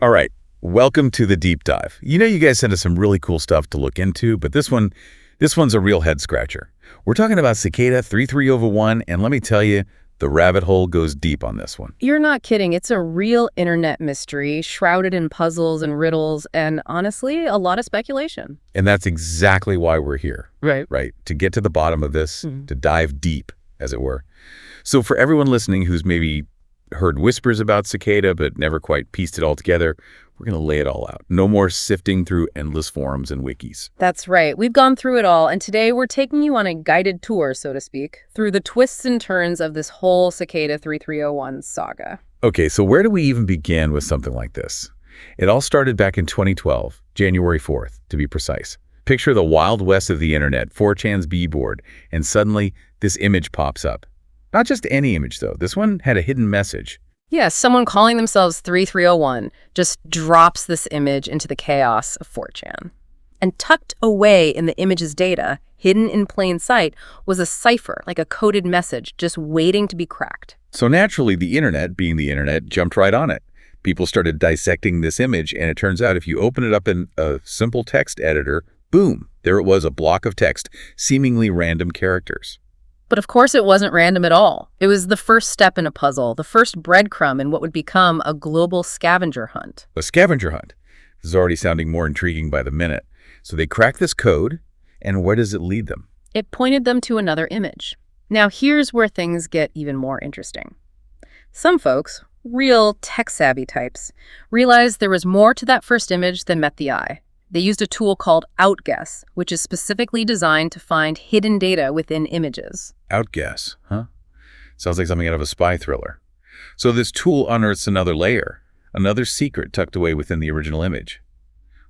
All right, welcome to the deep dive. You know you guys sent us some really cool stuff to look into, but this one's a real head scratcher. We're talking about Cicada 33001, and let me tell you, the rabbit hole goes deep on this one. You're not kidding. It's a real internet mystery, shrouded in puzzles and riddles, and honestly, a lot of speculation. And that's exactly why we're here. Right. To get to the bottom of this, to dive deep, as it were. So for everyone listening who's maybe heard whispers about Cicada but never quite pieced it all together, we're going to lay it all out. No more sifting through endless forums and wikis. That's right. We've gone through it all, and today we're taking you on a guided tour, so to speak, through the twists and turns of this whole Cicada 3301 saga. Okay, so where do we even begin with something like this? It all started back in 2012, January 4th, to be precise. Picture the Wild West of the internet, 4chan's B-board, and suddenly this image pops up. Not just any image, though. This one had a hidden message. Yeah, someone calling themselves 3301 just drops this image into the chaos of 4chan. And tucked away in the image's data, hidden in plain sight, was a cipher, like a coded message, just waiting to be cracked. So naturally, the internet, being the internet, jumped right on it. People started dissecting this image, and it turns out if you open it up in a simple text editor, boom, there it was, a block of text, seemingly random characters. But of course it wasn't random at all. It was the first step in a puzzle, the first breadcrumb in what would become a global scavenger hunt. A scavenger hunt. This is already sounding more intriguing by the minute. So they crack this code, and where does it lead them? It pointed them to another image. Now here's where things get even more interesting. Some folks, real tech-savvy types, realized there was more to that first image than met the eye. They used a tool called Outguess, which is specifically designed to find hidden data within images. Outguess, huh? Sounds like something out of a spy thriller. So this tool unearths another layer, another secret tucked away within the original image.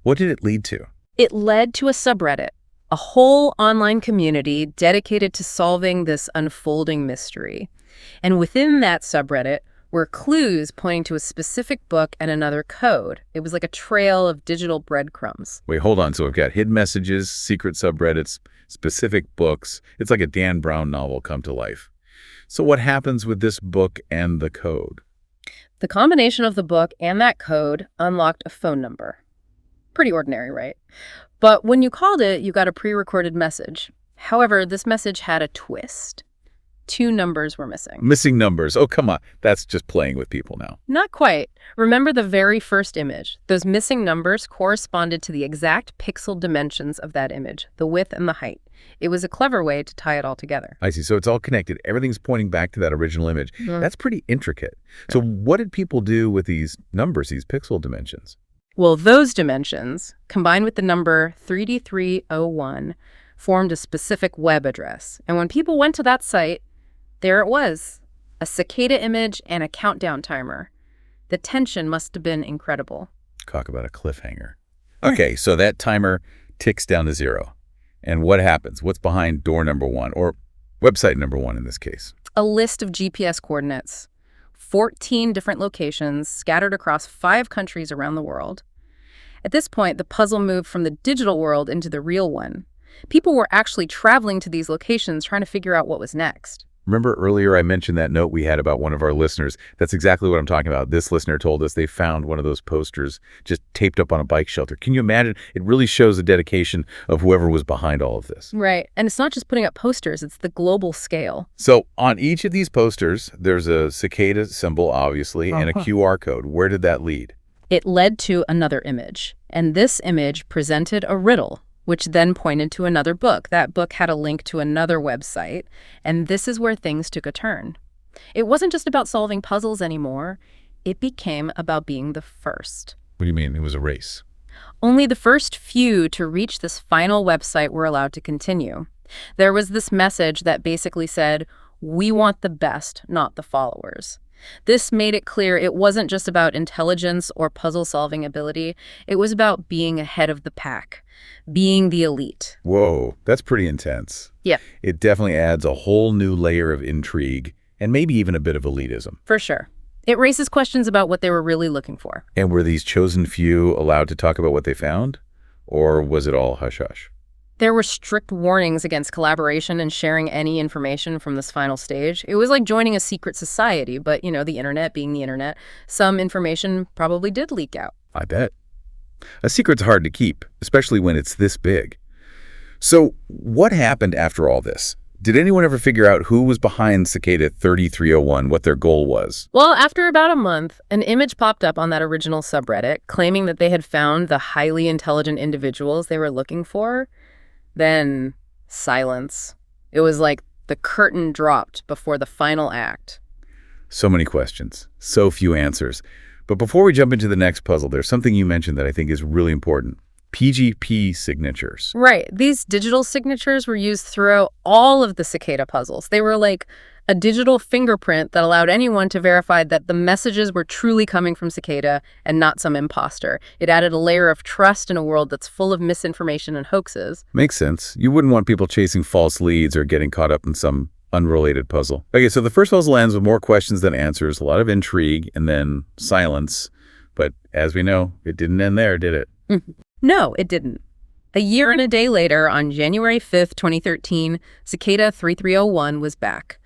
What did it lead to? It led to a subreddit, a whole online community dedicated to solving this unfolding mystery. And within that subreddit were clues pointing to a specific book and another code. It was like a trail of digital breadcrumbs. Wait, hold on. So we've got hidden messages, secret subreddits, specific books. It's like a Dan Brown novel come to life. So what happens with this book and the code? The combination of the book and that code unlocked a phone number. Pretty ordinary, right? But when you called it, you got a pre-recorded message. However, this message had a twist. 2 numbers were missing. Missing numbers. Oh, come on. That's just playing with people now. Not quite. Remember the very first image. Those missing numbers corresponded to the exact pixel dimensions of that image, the width and the height. It was a clever way to tie it all together. I see. So it's all connected. Everything's pointing back to that original image. That's pretty intricate. So what did people do with these numbers, these pixel dimensions? Well, those dimensions, combined with the number 3301, formed a specific web address. And when people went to that site, there it was, a cicada image and a countdown timer. The tension must have been incredible. Talk about a cliffhanger. Okay, so that timer ticks down to 0. And what happens? What's behind door number 1, or website number 1 in this case? A list of GPS coordinates, 14 different locations scattered across 5 countries around the world. At this point, the puzzle moved from the digital world into the real one. People were actually traveling to these locations trying to figure out what was next. Remember earlier I mentioned that note we had about one of our listeners? That's exactly what I'm talking about. This listener told us they found one of those posters just taped up on a bike shelter. Can you imagine? It really shows the dedication of whoever was behind all of this. Right. And it's not just putting up posters, it's the global scale. So on each of these posters, there's a cicada symbol, obviously, and a QR code. Where did that lead? It led to another image. And this image presented a riddle, which then pointed to another book. That book had a link to another website, and this is where things took a turn. It wasn't just about solving puzzles anymore. It became about being the first. What do you mean? It was a race? Only the first few to reach this final website were allowed to continue. There was this message that basically said, "We want the best, not the followers." This made it clear it wasn't just about intelligence or puzzle-solving ability. It was about being ahead of the pack, being the elite. Whoa, that's pretty intense. Yeah. It definitely adds a whole new layer of intrigue and maybe even a bit of elitism. For sure. It raises questions about what they were really looking for. And were these chosen few allowed to talk about what they found? Or was it all hush-hush? There were strict warnings against collaboration and sharing any information from this final stage. It was like joining a secret society, but, you know, the internet being the internet, some information probably did leak out. I bet. A secret's hard to keep, especially when it's this big. So what happened after all this? Did anyone ever figure out who was behind Cicada 3301, what their goal was? Well, after about a month, an image popped up on that original subreddit claiming that they had found the highly intelligent individuals they were looking for. Then silence. It was like the curtain dropped before the final act. So many questions, so few answers. But before we jump into the next puzzle, there's something you mentioned that I think is really important. PGP signatures. Right. These digital signatures were used throughout all of the Cicada puzzles. They were like a digital fingerprint that allowed anyone to verify that the messages were truly coming from Cicada and not some imposter. It added a layer of trust in a world that's full of misinformation and hoaxes. Makes sense. You wouldn't want people chasing false leads or getting caught up in some unrelated puzzle. Okay, so the first puzzle ends with more questions than answers, a lot of intrigue, and then silence. But as we know, it didn't end there, did it? No, it didn't. A year and a day later, on January 5th, 2013, Cicada 3301 was back.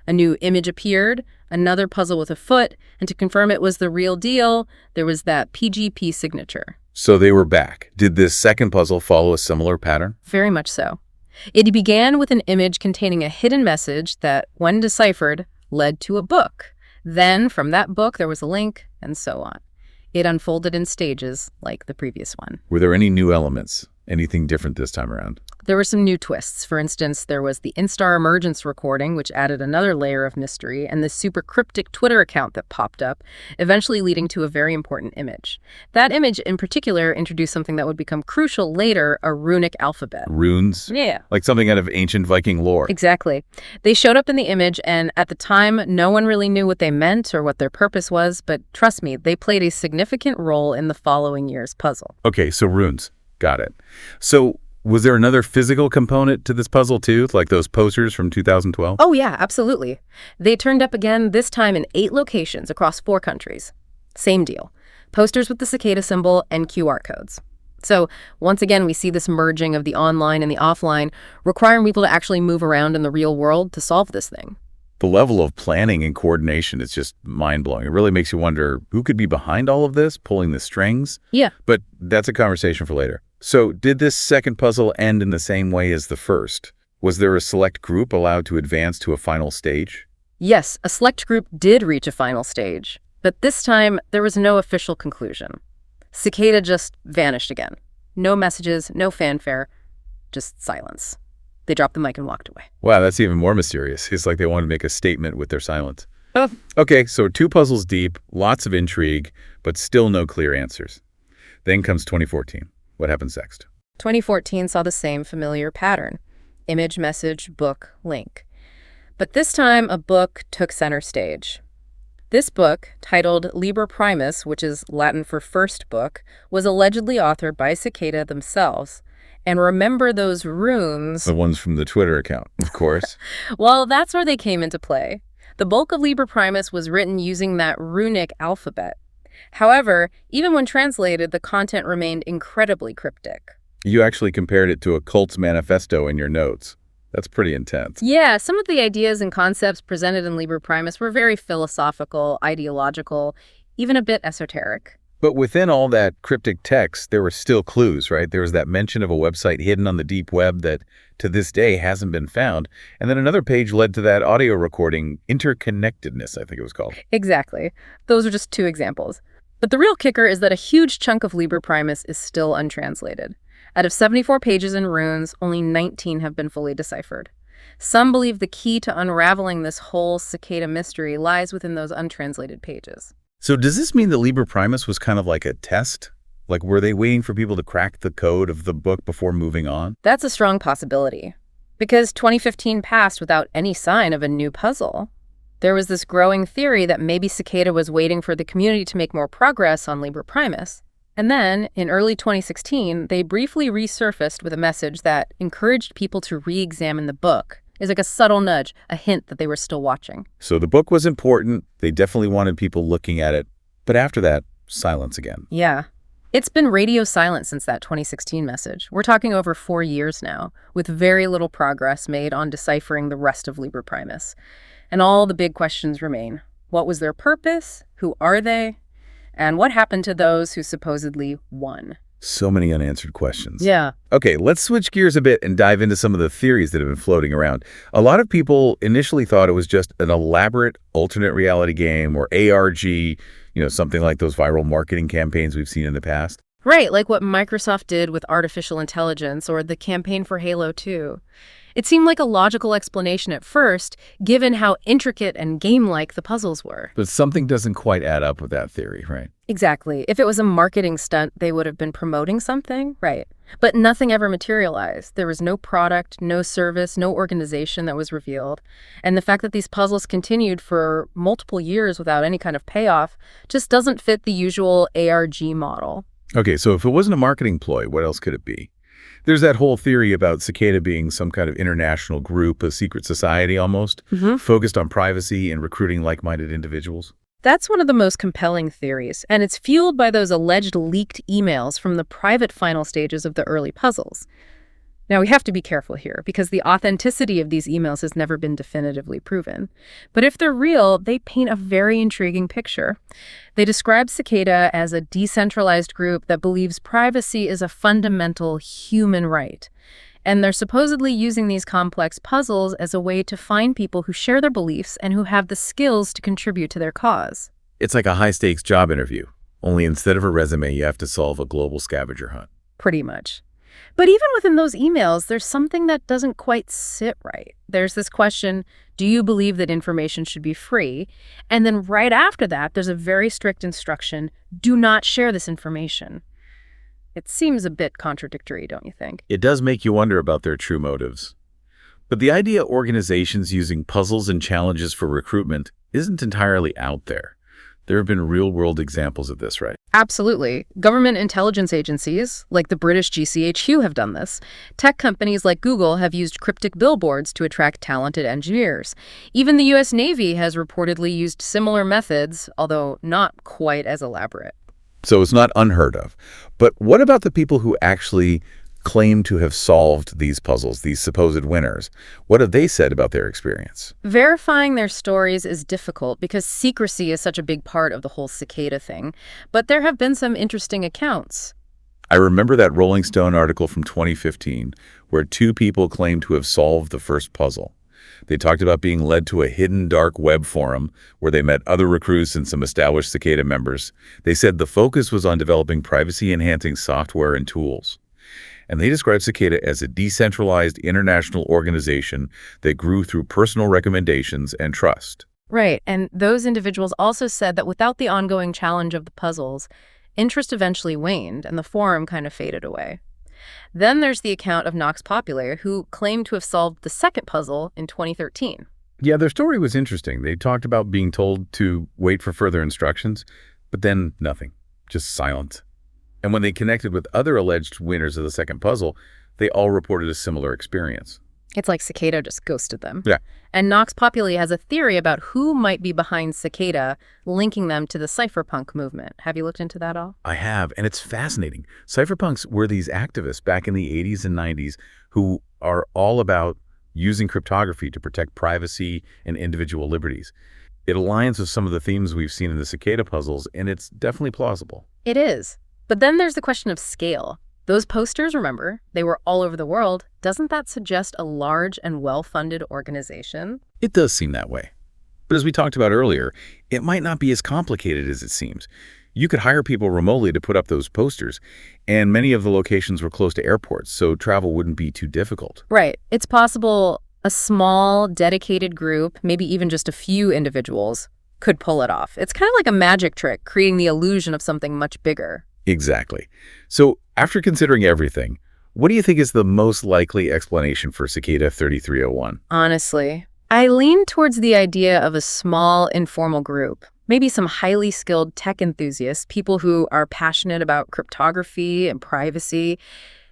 A new image appeared, another puzzle with a foot, and to confirm it was the real deal, there was that PGP signature. So they were back. Did this second puzzle follow a similar pattern? Very much so. It began with an image containing a hidden message that, when deciphered, led to a book. Then, from that book, there was a link, and so on. It unfolded in stages, like the previous one. Were there any new elements? Anything different this time around? There were some new twists. For instance, there was the Instar emergence recording, which added another layer of mystery, and the super cryptic Twitter account that popped up, eventually leading to a very important image. That image in particular introduced something that would become crucial later, a runic alphabet. Runes? Yeah. Like something out of ancient Viking lore. Exactly. They showed up in the image, and at the time, no one really knew what they meant or what their purpose was, but trust me, they played a significant role in the following year's puzzle. Okay, so runes. Got it. So was there another physical component to this puzzle too, like those posters from 2012? Oh yeah, absolutely. They turned up again, this time in 8 locations across 4 countries. Same deal. Posters with the cicada symbol and QR codes. So once again, we see this merging of the online and the offline, requiring people to actually move around in the real world to solve this thing. The level of planning and coordination is just mind-blowing. It really makes you wonder who could be behind all of this, pulling the strings? Yeah. But that's a conversation for later. So did this second puzzle end in the same way as the first? Was there a select group allowed to advance to a final stage? Yes, a select group did reach a final stage, but this time there was no official conclusion. Cicada just vanished again. No messages, no fanfare, just silence. They dropped the mic and walked away. Wow, that's even more mysterious. It's like they wanted to make a statement with their silence. Oh. Okay, so 2 puzzles deep, lots of intrigue, but still no clear answers. Then comes 2014. What happens next? 2014 saw the same familiar pattern. Image, message, book, link. But this time, a book took center stage. This book, titled Liber Primus, which is Latin for first book, was allegedly authored by Cicada themselves. And remember those runes? The ones from the Twitter account, of course. Well, that's where they came into play. The bulk of Liber Primus was written using that runic alphabet. However, even when translated, the content remained incredibly cryptic. You actually compared it to a cult's manifesto in your notes. That's pretty intense. Yeah, some of the ideas and concepts presented in Liber Primus were very philosophical, ideological, even a bit esoteric. But within all that cryptic text, there were still clues, right? There was that mention of a website hidden on the deep web that to this day hasn't been found. And then another page led to that audio recording, interconnectedness, I think it was called. Exactly. Those are just 2 examples. But the real kicker is that a huge chunk of Liber Primus is still untranslated. Out of 74 pages in runes, only 19 have been fully deciphered. Some believe the key to unraveling this whole cicada mystery lies within those untranslated pages. So does this mean that Liber Primus was kind of like a test? Like, were they waiting for people to crack the code of the book before moving on? That's a strong possibility. Because 2015 passed without any sign of a new puzzle. There was this growing theory that maybe Cicada was waiting for the community to make more progress on Liber Primus. And then, in early 2016, they briefly resurfaced with a message that encouraged people to re-examine the book. It's like a subtle nudge, a hint that they were still watching. So the book was important. They definitely wanted people looking at it. But after that, silence again. Yeah. It's been radio silent since that 2016 message. We're talking over 4 years now, with very little progress made on deciphering the rest of Liber Primus. And all the big questions remain. What was their purpose? Who are they? And what happened to those who supposedly won? So many unanswered questions. Yeah. Okay, let's switch gears a bit and dive into some of the theories that have been floating around. A lot of people initially thought it was just an elaborate alternate reality game or ARG, something like those viral marketing campaigns we've seen in the past. Right, like what Microsoft did with artificial intelligence or the campaign for Halo 2. It seemed like a logical explanation at first, given how intricate and game-like the puzzles were. But something doesn't quite add up with that theory, right? Exactly. If it was a marketing stunt, they would have been promoting something, right? But nothing ever materialized. There was no product, no service, no organization that was revealed. And the fact that these puzzles continued for multiple years without any kind of payoff just doesn't fit the usual ARG model. Okay, so if it wasn't a marketing ploy, what else could it be? There's that whole theory about Cicada being some kind of international group, a secret society almost, focused on privacy and recruiting like-minded individuals. That's one of the most compelling theories, and it's fueled by those alleged leaked emails from the private final stages of the early puzzles. Now, we have to be careful here, because the authenticity of these emails has never been definitively proven. But if they're real, they paint a very intriguing picture. They describe Cicada as a decentralized group that believes privacy is a fundamental human right. And they're supposedly using these complex puzzles as a way to find people who share their beliefs and who have the skills to contribute to their cause. It's like a high-stakes job interview, only instead of a resume, you have to solve a global scavenger hunt. Pretty much. But even within those emails, there's something that doesn't quite sit right. There's this question, do you believe that information should be free? And then right after that, there's a very strict instruction, do not share this information. It seems a bit contradictory, don't you think? It does make you wonder about their true motives. But the idea of organizations using puzzles and challenges for recruitment isn't entirely out there. There have been real-world examples of this, right? Absolutely. Government intelligence agencies, like the British GCHQ, have done this. Tech companies like Google have used cryptic billboards to attract talented engineers. Even the U.S. Navy has reportedly used similar methods, although not quite as elaborate. So it's not unheard of. But what about the people who actually claim to have solved these puzzles, these supposed winners? What have they said about their experience? Verifying their stories is difficult because secrecy is such a big part of the whole Cicada thing. But there have been some interesting accounts. I remember that Rolling Stone article from 2015 where two people claimed to have solved the first puzzle. They talked about being led to a hidden dark web forum where they met other recruits and some established Cicada members. They said the focus was on developing privacy-enhancing software and tools. And they described Cicada as a decentralized international organization that grew through personal recommendations and trust. Right, and those individuals also said that without the ongoing challenge of the puzzles, interest eventually waned and the forum kind of faded away. Then there's the account of Nox Populi, who claimed to have solved the second puzzle in 2013. Yeah, their story was interesting. They talked about being told to wait for further instructions, but then nothing, just silence. And when they connected with other alleged winners of the second puzzle, they all reported a similar experience. It's like Cicada just ghosted them. Yeah. And Nox Populi has a theory about who might be behind Cicada, linking them to the cypherpunk movement. Have you looked into that at all? I have, and it's fascinating. Cypherpunks were these activists back in the 80s and 90s who are all about using cryptography to protect privacy and individual liberties. It aligns with some of the themes we've seen in the Cicada puzzles, and it's definitely plausible. It is. But then there's the question of scale. Those posters, remember, they were all over the world. Doesn't that suggest a large and well-funded organization? It does seem that way. But as we talked about earlier, it might not be as complicated as it seems. You could hire people remotely to put up those posters, and many of the locations were close to airports, so travel wouldn't be too difficult. Right. It's possible a small, dedicated group, maybe even just a few individuals, could pull it off. It's kind of like a magic trick, creating the illusion of something much bigger. Exactly. So after considering everything, what do you think is the most likely explanation for Cicada 3301? Honestly, I lean towards the idea of a small, informal group. Maybe some highly skilled tech enthusiasts, people who are passionate about cryptography and privacy.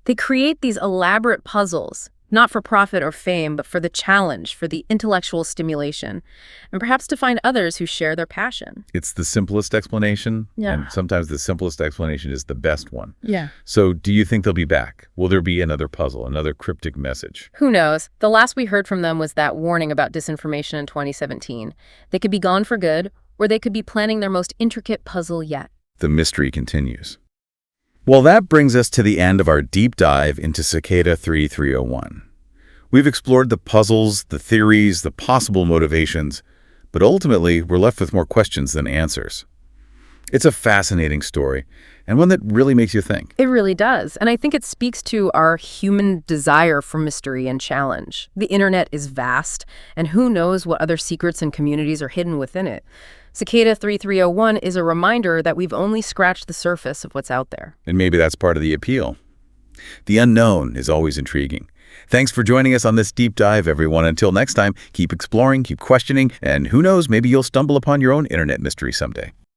They create these elaborate puzzles, not for profit or fame, but for the challenge, for the intellectual stimulation, and perhaps to find others who share their passion. It's the simplest explanation, Yeah. and sometimes the simplest explanation is the best one. Yeah. So do you think they'll be back? Will there be another puzzle, another cryptic message? Who knows? The last we heard from them was that warning about disinformation in 2017. They could be gone for good, or they could be planning their most intricate puzzle yet. the mystery continues. Well, that brings us to the end of our deep dive into Cicada 3301. We've explored the puzzles, the theories, the possible motivations, but ultimately we're left with more questions than answers. It's a fascinating story, and one that really makes you think. It really does, and I think it speaks to our human desire for mystery and challenge. The internet is vast, and who knows what other secrets and communities are hidden within it. Cicada 3301 is a reminder that we've only scratched the surface of what's out there. And maybe that's part of the appeal. The unknown is always intriguing. Thanks for joining us on this deep dive, everyone. Until next time, keep exploring, keep questioning, and who knows, maybe you'll stumble upon your own internet mystery someday.